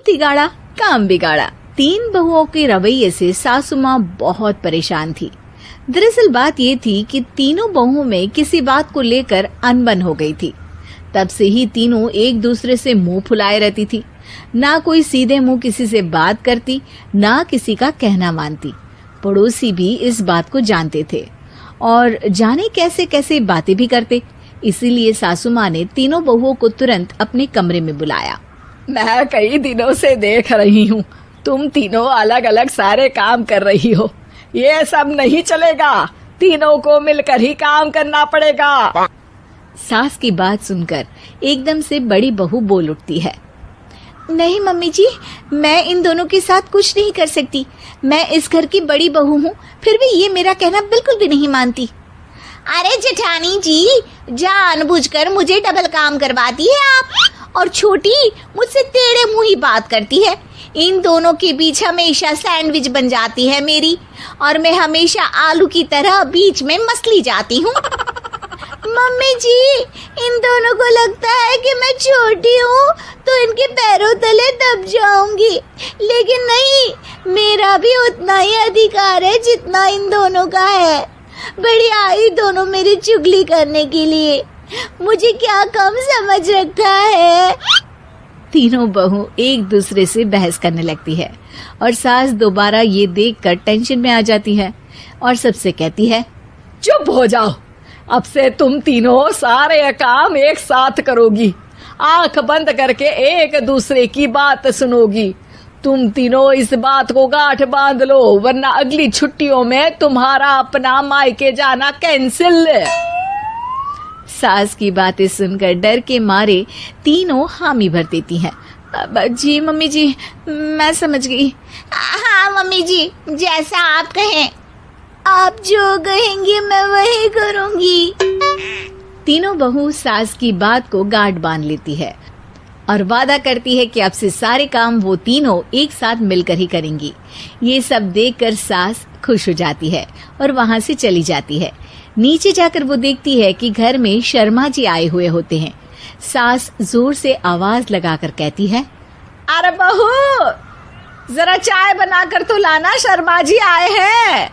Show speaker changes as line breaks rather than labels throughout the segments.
तिगाड़ा काम बिगाड़ा। 3 बहुओं के रवैये से सासू माँ बहुत परेशान थी। दरअसल बात ये थी कि तीनों बहुओं में किसी बात को लेकर अनबन हो गई थी। तब से ही तीनों एक दूसरे से मुंह फुलाए रहती थी। ना कोई सीधे मुंह किसी से बात करती, ना किसी का कहना मानती। पड़ोसी भी इस बात को जानते थे और जाने कैसे कैसे बातें भी करते। इसीलिए सासू माँ ने तीनों बहुओं को तुरंत अपने कमरे में बुलाया।
मैं कई दिनों से देख रही हूँ, तुम तीनों अलग अलग सारे काम कर रही हो। ये सब नहीं चलेगा, तीनों को मिलकर ही काम करना पड़ेगा।
सास की बात सुनकर एकदम से बड़ी बहू बोल उठती है। नहीं मम्मी जी, मैं इन दोनों के साथ कुछ नहीं कर सकती। मैं इस घर की बड़ी बहू हूँ, फिर भी ये मेरा कहना बिल्कुल भी नहीं मानती।
अरे जेठानी जी, जानबूझकर मुझे डबल काम करवाती है आप। और छोटी मुझसे टेढ़े मुंह ही बात करती है। इन दोनों के बीच हमेशा सैंडविच बन जाती है मेरी, और मैं हमेशा आलू की तरह बीच में मसली जाती हूँ। मम्मी जी, इन दोनों को लगता है कि मैं छोटी हूँ तो इनके पैरों तले दब जाऊंगी, लेकिन नहीं, मेरा भी उतना ही अधिकार है जितना इन दोनों का है। बड़ी आई दोनों मेरी चुगली करने के लिए, मुझे क्या कम समझ रखा है।
तीनों बहू एक दूसरे से बहस करने लगती है और सास दोबारा ये देखकर टेंशन में आ जाती है और सबसे कहती है,
चुप हो जाओ, अब से तुम तीनों सारे काम एक साथ करोगी, आंख बंद करके एक दूसरे की बात सुनोगी। तुम तीनों इस बात को गांठ बांध लो, वरना अगली छुट्टियों में तुम्हारा अपना मायके जाना कैंसिल।
सास की बातें सुनकर डर के मारे तीनों हामी भर देती हैं। जी मम्मी जी, मैं समझ गई।
हाँ मम्मी जी, जैसा आप कहें। आप जो कहेंगी मैं वही करूंगी।
तीनों बहू सास की बात को गांठ बांध लेती है और वादा करती है कि अब से सारे काम वो तीनों एक साथ मिलकर ही करेंगी। ये सब देखकर सास खुश हो जाती है और वहां से चली जाती है। नीचे जाकर वो देखती है कि घर में शर्मा जी आए हुए होते हैं। सास जोर से आवाज लगाकर कहती है,
अरे बहू, जरा चाय बनाकर तो लाना, शर्मा जी आए हैं।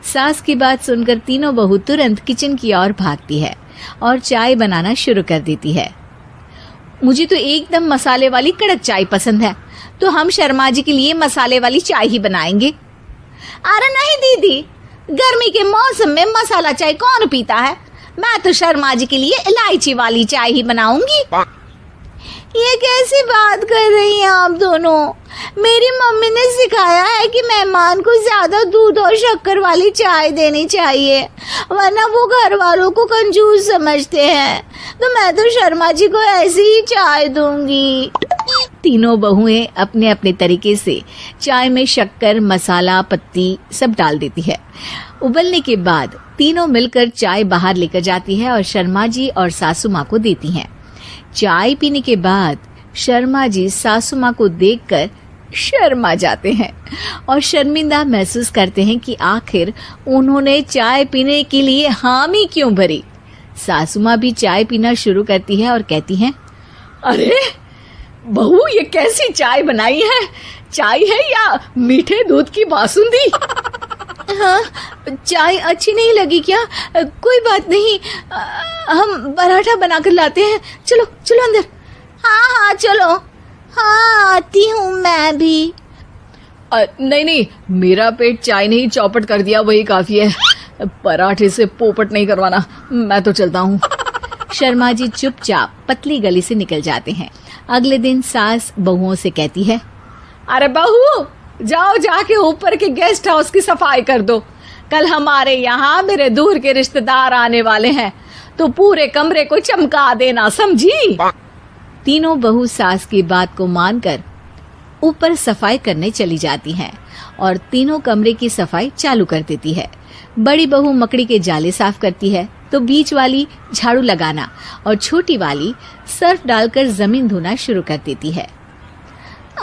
सास की बात सुनकर तीनों बहू तुरंत किचन की ओर भागती है और चाय बनाना शुरू कर देती है। मुझे तो एकदम मसाले वाली कड़क चाय पसंद है, तो हम शर्मा जी के लिए मसाले वाली चाय ही बनाएंगे।
अरे नहीं दीदी, गर्मी के मौसम में मसाला चाय कौन पीता है? मैं तो शर्मा जी के लिए इलायची वाली चाय ही बनाऊंगी। ये कैसी बात कर रही हैं आप दोनों? मेरी मम्मी ने सिखाया है कि मेहमान को ज्यादा दूध और शक्कर वाली चाय देनी चाहिए, वरना वो घर वालों को कंजूस समझते हैं। तो मैं तो शर्मा जी को ऐसी ही चाय दूंगी।
तीनों बहुएं अपने अपने तरीके से चाय में शक्कर, मसाला, पत्ती सब डाल देती है। उबलने के बाद तीनों मिलकर चाय बाहर लेकर जाती है और शर्मा जी और सासू माँ को देती हैं। चाय पीने के बाद शर्मा जी सासू माँ को देखकर शर्मा जाते हैं और शर्मिंदा महसूस करते हैं कि आखिर उन्होंने चाय पीने के लिए हामी क्यों भरी। सासू माँ भी चाय पीना शुरू करती है और कहती हैं,
अरे बहू, ये कैसी चाय बनाई है? चाय है या मीठे दूध की बासुंदी?
हाँ, चाय अच्छी नहीं लगी क्या? कोई बात नहीं, हम पराठा बनाकर लाते हैं। चलो चलो अंदर।
हाँ चलो। हाँ, आती हूँ मैं भी।
नहीं, मेरा पेट चाय ने ही चौपट कर दिया, वही काफी है। पराठे से पोपट नहीं करवाना, मैं तो चलता हूँ।
शर्मा जी चुपचाप पतली गली से निकल जाते हैं। अगले दिन सास बहुओं से कहती है,
अरे बहू, जाओ जाके ऊपर के गेस्ट हाउस की सफाई कर दो। कल हमारे यहाँ मेरे दूर के रिश्तेदार आने वाले हैं, तो पूरे कमरे को चमका देना, समझी?
तीनों बहू सास की बात को मानकर ऊपर सफाई करने चली जाती हैं और तीनों कमरे की सफाई चालू कर देती है। बड़ी बहू मकड़ी के जाले साफ करती है, तो बीच वाली झाड़ू लगाना और छोटी वाली सर्फ डालकर जमीन धोना शुरू कर देती है।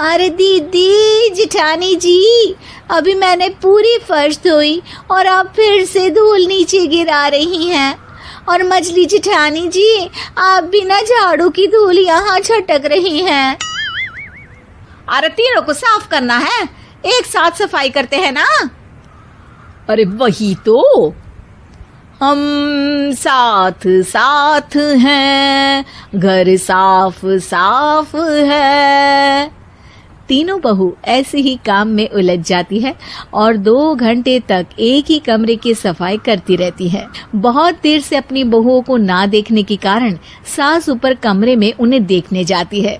अरे दीदी, जेठानी जी, अभी मैंने पूरी फर्श धोई और आप फिर से धूल नीचे गिरा रही हैं। और मछली जेठानी जी, आप बिना झाड़ू की धूल यहाँ छटक रही हैं। अरे तीनों को साफ करना है, एक साथ सफाई करते हैं ना।
अरे वही तो, हम साथ साथ हैं, घर साफ साफ है।
तीनों बहू ऐसे ही काम में उलझ जाती है और 2 घंटे तक एक ही कमरे की सफाई करती रहती है। बहुत देर से अपनी बहुओं को ना देखने के कारण सास ऊपर कमरे में उन्हें देखने जाती है,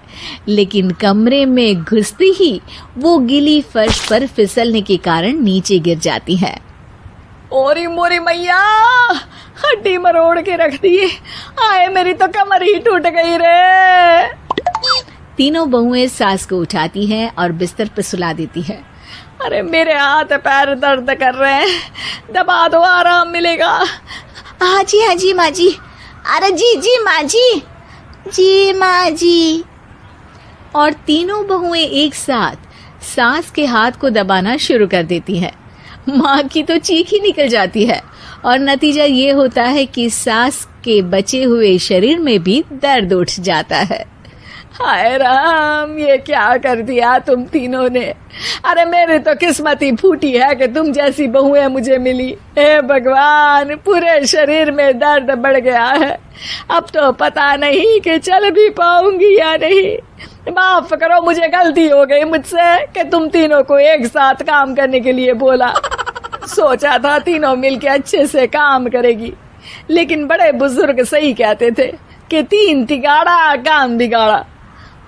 लेकिन कमरे में घुसती ही वो गीली फर्श पर फिसलने के कारण नीचे गिर जाती है।
ओरी मोरी मैया, हड्डी मरोड़ के रख दी। आए मेरी तो कमर ही टूट गई रे।
तीनों बहुएं सास को उठाती हैं और बिस्तर पर सुला देती है।
अरे मेरे हाथ पैर दर्द कर रहे हैं, दबा दो, आराम मिलेगा।
हाँ जी माँ जी। अरे जी माँ जी, जी माँ जी।
और तीनों बहुएं एक साथ सास के हाथ को दबाना शुरू कर देती हैं। माँ की तो चीख ही निकल जाती है और नतीजा ये होता है कि सास के बचे हुए शरीर में भी दर्द उठ जाता है।
हाय राम, ये क्या कर दिया तुम तीनों ने। अरे मेरी तो किस्मत ही फूटी है कि तुम जैसी बहुएं मुझे मिली। हे भगवान, पूरे शरीर में दर्द बढ़ गया है। अब तो पता नहीं कि चल भी पाऊंगी या नहीं। माफ करो, मुझे गलती हो गई मुझसे कि तुम तीनों को एक साथ काम करने के लिए बोला। सोचा था तीनों मिलके अच्छे से काम करेगी, लेकिन बड़े बुजुर्ग सही कहते थे कि 3 तिगाड़ा काम बिगाड़ा।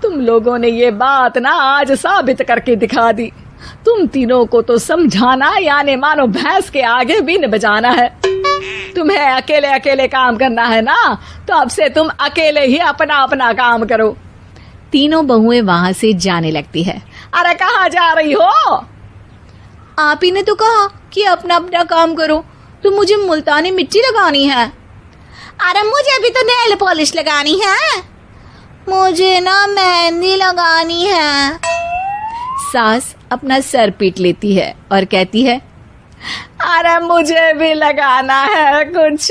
तुम लोगों ने ये बात ना आज साबित करके दिखा दी। तुम तीनों को तो समझाना यानी मानो भैंस के आगे बीन बजाना है। तुम्हें अकेले अकेले काम करना है ना, तो अब से तुम अकेले ही अपना अपना काम करो।
तीनों बहुएं वहां से जाने लगती है।
अरे कहाँ जा रही हो?
आप ही ने तो कहा कि अपना अपना काम तो मुझे मुल्तानी मिट्टी लगानी है। अरे मुझे भी तो नेल पॉलिश लगानी है, मुझे ना मेहंदी लगानी है।
सास अपना सर पीट लेती है और कहती है,
अरे मुझे भी लगाना है कुछ।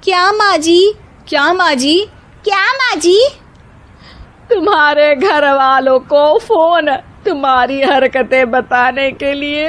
क्या माँ जी? क्या माँ जी? क्या माँ जी?
तुम्हारे घर वालों को फोन तुम्हारी हरकतें बताने के लिए।